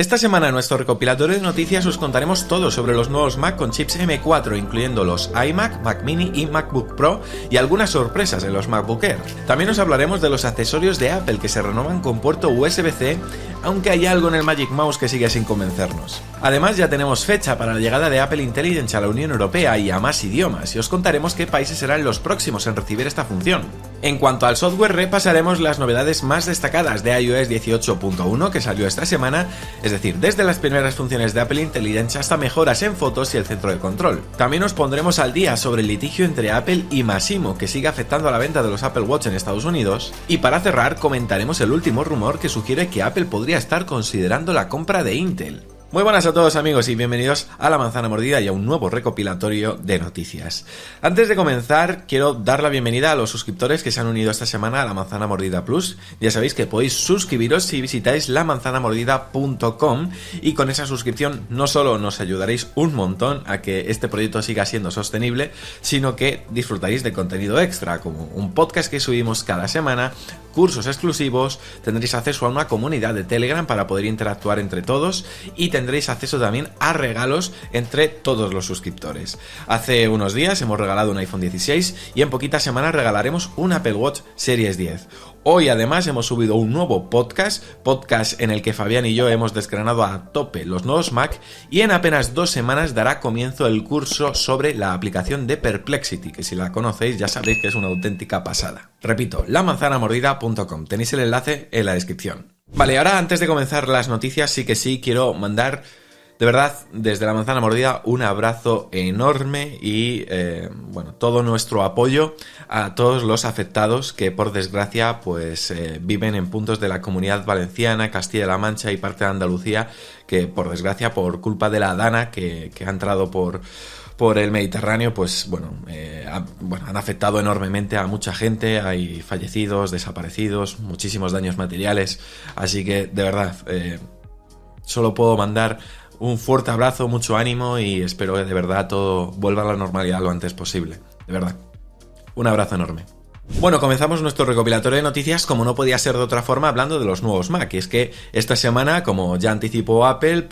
Esta semana en nuestro recopilatorio de noticias os contaremos todo sobre los nuevos Mac con chips M4, incluyendo los iMac, Mac Mini y MacBook Pro, y algunas sorpresas en los MacBook Air. También os hablaremos de los accesorios de Apple que se renuevan con puerto USB-C, aunque hay algo en el Magic Mouse que sigue sin convencernos. Además, ya tenemos fecha para la llegada de Apple Intelligence a la Unión Europea y a más idiomas, y os contaremos qué países serán los próximos en recibir esta función. En cuanto al software, repasaremos las novedades más destacadas de iOS 18.1 que salió esta semana, es decir, desde las primeras funciones de Apple Intelligence hasta mejoras en fotos y el centro de control. También os pondremos al día sobre el litigio entre Apple y Masimo que sigue afectando a la venta de los Apple Watch en Estados Unidos, y para cerrar comentaremos el último rumor que sugiere que Apple podría estar considerando la compra de Intel. Muy buenas a todos amigos y bienvenidos a La Manzana Mordida y a un nuevo recopilatorio de noticias. Antes de comenzar, quiero dar la bienvenida a los suscriptores que se han unido esta semana a La Manzana Mordida Plus. Ya sabéis que podéis suscribiros si visitáis lamanzanamordida.com, y con esa suscripción no solo nos ayudaréis un montón a que este proyecto siga siendo sostenible, sino que disfrutaréis de contenido extra, como un podcast que subimos cada semana, cursos exclusivos, tendréis acceso a una comunidad de Telegram para poder interactuar entre todos y tendréis acceso también a regalos entre todos los suscriptores. Hace unos días hemos regalado un iPhone 16 y en poquitas semanas regalaremos un Apple Watch Series 10. Hoy además hemos subido un nuevo podcast en el que Fabián y yo hemos desgranado a tope los nuevos Mac, y en apenas 2 semanas dará comienzo el curso sobre la aplicación de Perplexity, que si la conocéis ya sabréis que es una auténtica pasada. Repito, lamanzanamordida.com, tenéis el enlace en la descripción. Vale, ahora antes de comenzar las noticias sí quiero mandar de verdad desde La Manzana Mordida un abrazo enorme y todo nuestro apoyo a todos los afectados que por desgracia viven en puntos de la Comunidad Valenciana, Castilla-La Mancha y parte de Andalucía, que por desgracia por culpa de la Dana que ha entrado por el Mediterráneo, han afectado enormemente a mucha gente. Hay fallecidos, desaparecidos, muchísimos daños materiales, así que de verdad solo puedo mandar un fuerte abrazo, mucho ánimo, y espero que de verdad todo vuelva a la normalidad lo antes posible. De verdad, un abrazo enorme. Bueno, comenzamos nuestro recopilatorio de noticias, como no podía ser de otra forma, hablando de los nuevos Mac. Y es que esta semana, como ya anticipó Apple,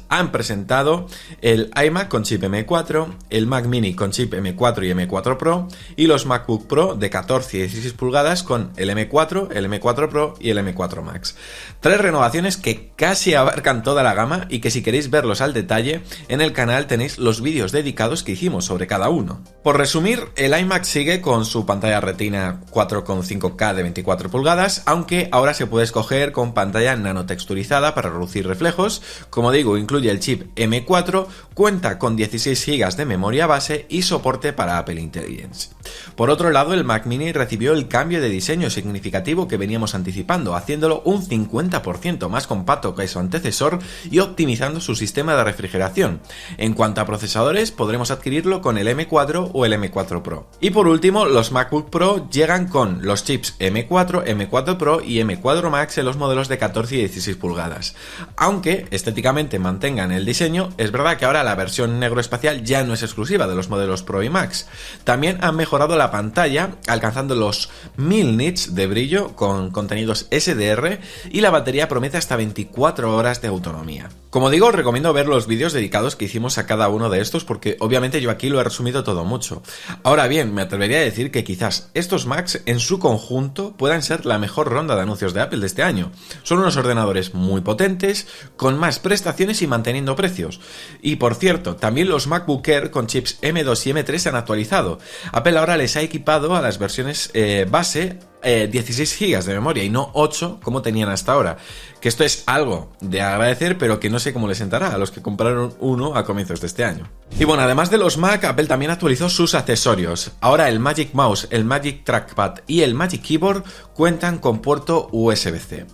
han presentado el iMac con chip M4, el Mac Mini con chip M4 y M4 Pro, y los MacBook Pro de 14 y 16 pulgadas con el M4, el M4 Pro y el M4 Max. 3 renovaciones que casi abarcan toda la gama, y que si queréis verlos al detalle, en el canal tenéis los vídeos dedicados que hicimos sobre cada uno. Por resumir, el iMac sigue con su pantalla Retina 4,5K de 24 pulgadas, aunque ahora se puede escoger con pantalla nanotexturizada para reducir reflejos. Como digo, incluye el chip M4, cuenta con 16 GB de memoria base y soporte para Apple Intelligence. Por otro lado, el Mac Mini recibió el cambio de diseño significativo que veníamos anticipando, haciéndolo un 50% más compacto que su antecesor y optimizando su sistema de refrigeración. En cuanto a procesadores, podremos adquirirlo con el M4 o el M4 Pro. Y por último, los MacBook Pro llegan con los chips M4, M4 Pro y M4 Max en los modelos de 14 y 16 pulgadas. Aunque estéticamente mantengan el diseño, es verdad que ahora la versión negro espacial ya no es exclusiva de los modelos Pro y Max. También han mejorado la pantalla, alcanzando los 1000 nits de brillo con contenidos SDR, y la batería promete hasta 24 horas de autonomía. Como digo, os recomiendo ver los vídeos dedicados que hicimos a cada uno de estos, porque obviamente yo aquí lo he resumido todo mucho. Ahora bien, me atrevería a decir que quizás estos Macs en su conjunto puedan ser la mejor ronda de anuncios de Apple de este año. Son unos ordenadores muy potentes, con más prestaciones y manteniendo precios. Y por cierto, también los MacBook Air con chips M2 y M3 se han actualizado. Apple ahora les ha equipado a las versiones base 16 GB de memoria y no 8 como tenían hasta ahora, que esto es algo de agradecer, pero que no sé cómo les sentará a los que compraron uno a comienzos de este año. Y bueno, además de los Mac, Apple también actualizó sus accesorios. Ahora el Magic Mouse, el Magic Trackpad y el Magic Keyboard cuentan con puerto USB-C.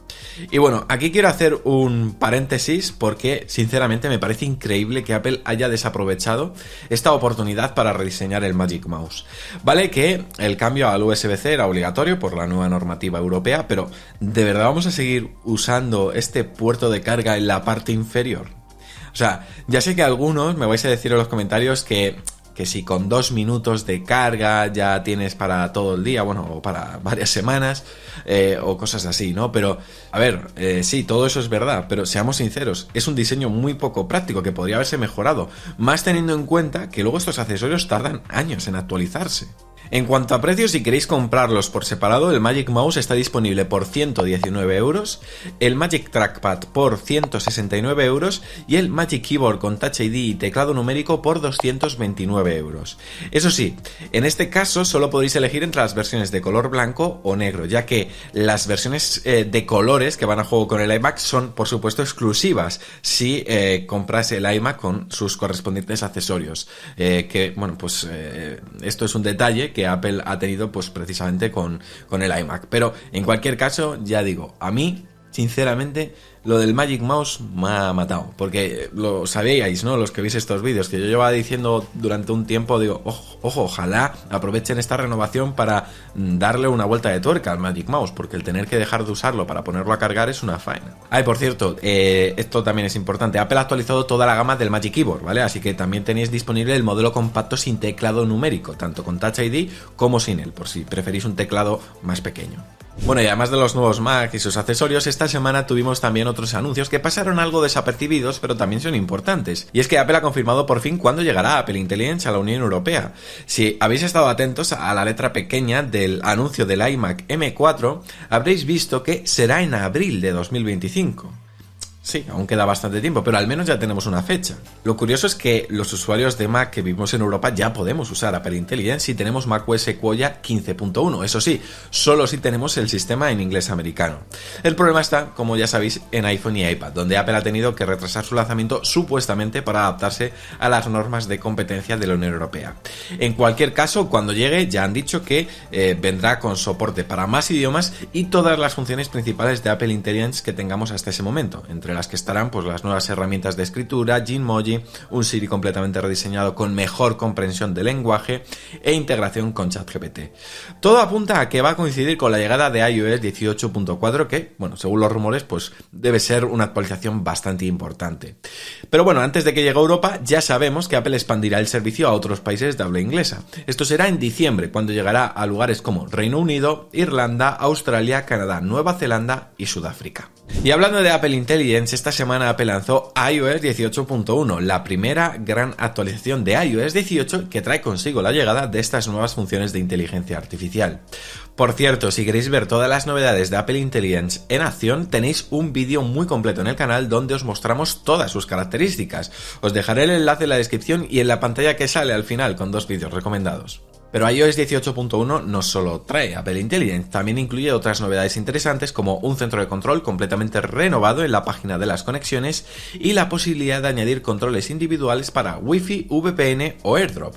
Y bueno, aquí quiero hacer un paréntesis porque sinceramente me parece increíble que Apple haya desaprovechado esta oportunidad para rediseñar el Magic Mouse. Vale que el cambio al USB-C era obligatorio por la nueva normativa europea, pero ¿de verdad vamos a seguir usando este puerto de carga en la parte inferior? O sea, ya sé que algunos me vais a decir en los comentarios que que si con 2 minutos de carga ya tienes para todo el día, bueno, o para varias semanas, o cosas así, ¿no? Pero, a ver, sí, todo eso es verdad, pero seamos sinceros, es un diseño muy poco práctico que podría haberse mejorado, más teniendo en cuenta que luego estos accesorios tardan años en actualizarse. En cuanto a precios, si queréis comprarlos por separado, el Magic Mouse está disponible por 119 euros, el Magic Trackpad por 169 euros y el Magic Keyboard con Touch ID y teclado numérico por 229 euros. Eso sí, en este caso solo podéis elegir entre las versiones de color blanco o negro, ya que las versiones de colores que van a juego con el iMac son, por supuesto, exclusivas si compras el iMac con sus correspondientes accesorios. Esto es un detalle que Apple ha tenido pues precisamente con el iMac, pero en cualquier caso, ya digo, a mí sinceramente lo del Magic Mouse me ha matado, porque lo sabíais, ¿no? Los que veis estos vídeos, que yo llevaba diciendo durante un tiempo, digo, ojo, ojalá aprovechen esta renovación para darle una vuelta de tuerca al Magic Mouse, porque el tener que dejar de usarlo para ponerlo a cargar es una faena. Y por cierto, esto también es importante, Apple ha actualizado toda la gama del Magic Keyboard, ¿vale? Así que también tenéis disponible el modelo compacto sin teclado numérico, tanto con Touch ID como sin él, por si preferís un teclado más pequeño. Bueno, y además de los nuevos Mac y sus accesorios, esta semana tuvimos también otros anuncios que pasaron algo desapercibidos, pero también son importantes. Y es que Apple ha confirmado por fin cuándo llegará Apple Intelligence a la Unión Europea. Si habéis estado atentos a la letra pequeña del anuncio del iMac M4, habréis visto que será en abril de 2025. Sí, aún queda bastante tiempo, pero al menos ya tenemos una fecha. Lo curioso es que los usuarios de Mac que vivimos en Europa ya podemos usar Apple Intelligence si tenemos macOS Quoya 15.1. Eso sí, solo si tenemos el sistema en inglés americano. El problema está, como ya sabéis, en iPhone y iPad, donde Apple ha tenido que retrasar su lanzamiento supuestamente para adaptarse a las normas de competencia de la Unión Europea. En cualquier caso, cuando llegue, ya han dicho que vendrá con soporte para más idiomas y todas las funciones principales de Apple Intelligence que tengamos hasta ese momento, entre las que estarán pues las nuevas herramientas de escritura, Gmoji, un Siri completamente rediseñado con mejor comprensión del lenguaje e integración con ChatGPT. Todo apunta a que va a coincidir con la llegada de iOS 18.4 que, bueno, según los rumores, pues debe ser una actualización bastante importante. Pero bueno, antes de que llegue a Europa, ya sabemos que Apple expandirá el servicio a otros países de habla inglesa. Esto será en diciembre, cuando llegará a lugares como Reino Unido, Irlanda, Australia, Canadá, Nueva Zelanda y Sudáfrica. Y hablando de Apple Intelligence, esta semana Apple lanzó iOS 18.1, la primera gran actualización de iOS 18 que trae consigo la llegada de estas nuevas funciones de inteligencia artificial. Por cierto, si queréis ver todas las novedades de Apple Intelligence en acción, tenéis un vídeo muy completo en el canal donde os mostramos todas sus características. Os dejaré el enlace en la descripción y en la pantalla que sale al final con 2 vídeos recomendados. Pero iOS 18.1 no solo trae Apple Intelligence, también incluye otras novedades interesantes como un centro de control completamente renovado en la página de las conexiones y la posibilidad de añadir controles individuales para Wi-Fi, VPN o AirDrop.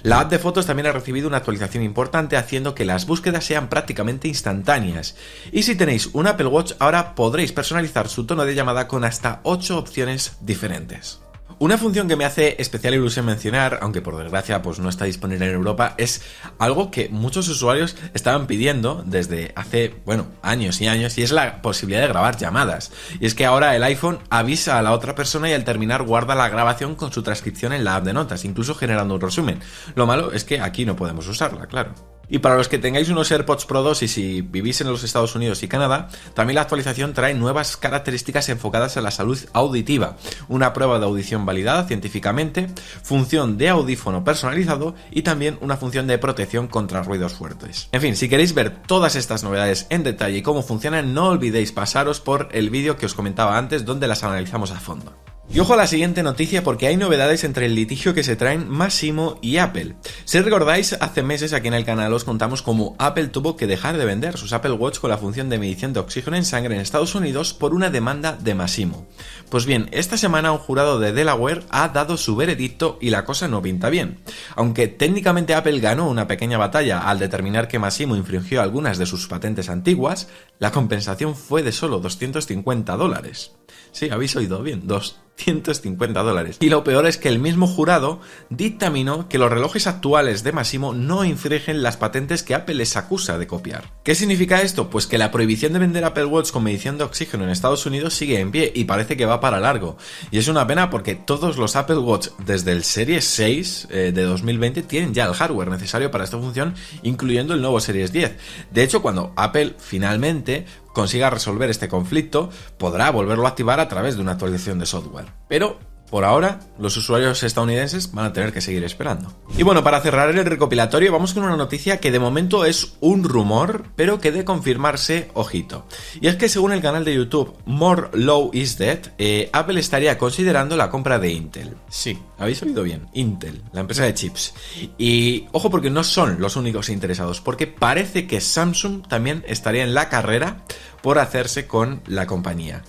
La app de fotos también ha recibido una actualización importante haciendo que las búsquedas sean prácticamente instantáneas. Y si tenéis un Apple Watch, ahora podréis personalizar su tono de llamada con hasta 8 opciones diferentes. Una función que me hace especial ilusión mencionar, aunque por desgracia pues no está disponible en Europa, es algo que muchos usuarios estaban pidiendo desde hace, años y años, y es la posibilidad de grabar llamadas. Y es que ahora el iPhone avisa a la otra persona y al terminar guarda la grabación con su transcripción en la app de notas, incluso generando un resumen. Lo malo es que aquí no podemos usarla, claro. Y para los que tengáis unos AirPods Pro 2 y si vivís en los Estados Unidos y Canadá, también la actualización trae nuevas características enfocadas a la salud auditiva, una prueba de audición validada científicamente, función de audífono personalizado y también una función de protección contra ruidos fuertes. En fin, si queréis ver todas estas novedades en detalle y cómo funcionan, no olvidéis pasaros por el vídeo que os comentaba antes donde las analizamos a fondo. Y ojo a la siguiente noticia porque hay novedades entre el litigio que se traen Massimo y Apple. Si recordáis, hace meses aquí en el canal os contamos cómo Apple tuvo que dejar de vender sus Apple Watch con la función de medición de oxígeno en sangre en Estados Unidos por una demanda de Massimo. Pues bien, esta semana un jurado de Delaware ha dado su veredicto y la cosa no pinta bien. Aunque técnicamente Apple ganó una pequeña batalla al determinar que Massimo infringió algunas de sus patentes antiguas, la compensación fue de solo $250. Sí, habéis oído bien, $250. Y lo peor es que el mismo jurado dictaminó que los relojes actuales de Massimo no infringen las patentes que Apple les acusa de copiar. ¿Qué significa esto? Pues que la prohibición de vender Apple Watch con medición de oxígeno en Estados Unidos sigue en pie y parece que va para largo. Y es una pena porque todos los Apple Watch desde el Series 6 de 2020 tienen ya el hardware necesario para esta función, incluyendo el nuevo Series 10. De hecho, cuando Apple finalmente consiga resolver este conflicto, podrá volverlo a activar a través de una actualización de software. Pero por ahora, los usuarios estadounidenses van a tener que seguir esperando. Y bueno, para cerrar el recopilatorio, vamos con una noticia que de momento es un rumor, pero que de confirmarse, ojito. Y es que según el canal de YouTube More Low is Dead, Apple estaría considerando la compra de Intel. Sí, habéis oído bien, Intel, la empresa de chips. Y ojo, porque no son los únicos interesados, porque parece que Samsung también estaría en la carrera por hacerse con la compañía.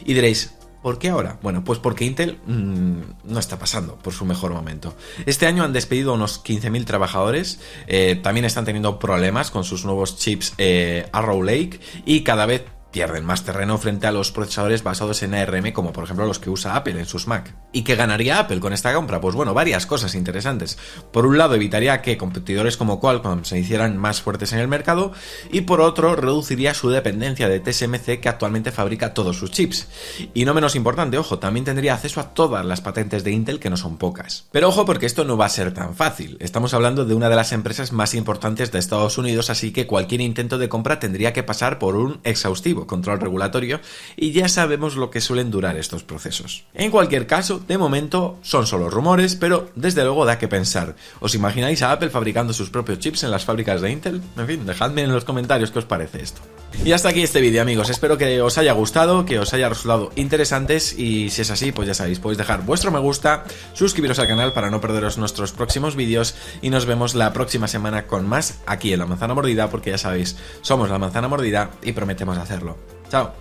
Y diréis, ¿por qué ahora? Bueno, pues porque Intel no está pasando por su mejor momento. Este año han despedido unos 15.000 trabajadores, también están teniendo problemas con sus nuevos chips Arrow Lake y cada vez pierden más terreno frente a los procesadores basados en ARM, como por ejemplo los que usa Apple en sus Mac. ¿Y qué ganaría Apple con esta compra? Pues bueno, varias cosas interesantes. Por un lado, evitaría que competidores como Qualcomm se hicieran más fuertes en el mercado, y por otro, reduciría su dependencia de TSMC, que actualmente fabrica todos sus chips. Y no menos importante, ojo, también tendría acceso a todas las patentes de Intel, que no son pocas. Pero ojo, porque esto no va a ser tan fácil. Estamos hablando de una de las empresas más importantes de Estados Unidos, así que cualquier intento de compra tendría que pasar por un exhaustivo control regulatorio, y ya sabemos lo que suelen durar estos procesos. En cualquier caso, de momento son solo rumores, pero desde luego da que pensar. ¿Os imagináis a Apple fabricando sus propios chips en las fábricas de Intel? En fin, dejadme en los comentarios qué os parece esto. Y hasta aquí este vídeo, amigos. Espero que os haya gustado, que os haya resultado interesantes, y si es así, pues ya sabéis, podéis dejar vuestro me gusta, suscribiros al canal para no perderos nuestros próximos vídeos, y nos vemos la próxima semana con más aquí en La Manzana Mordida, porque ya sabéis, somos La Manzana Mordida y prometemos hacerlo. Chao.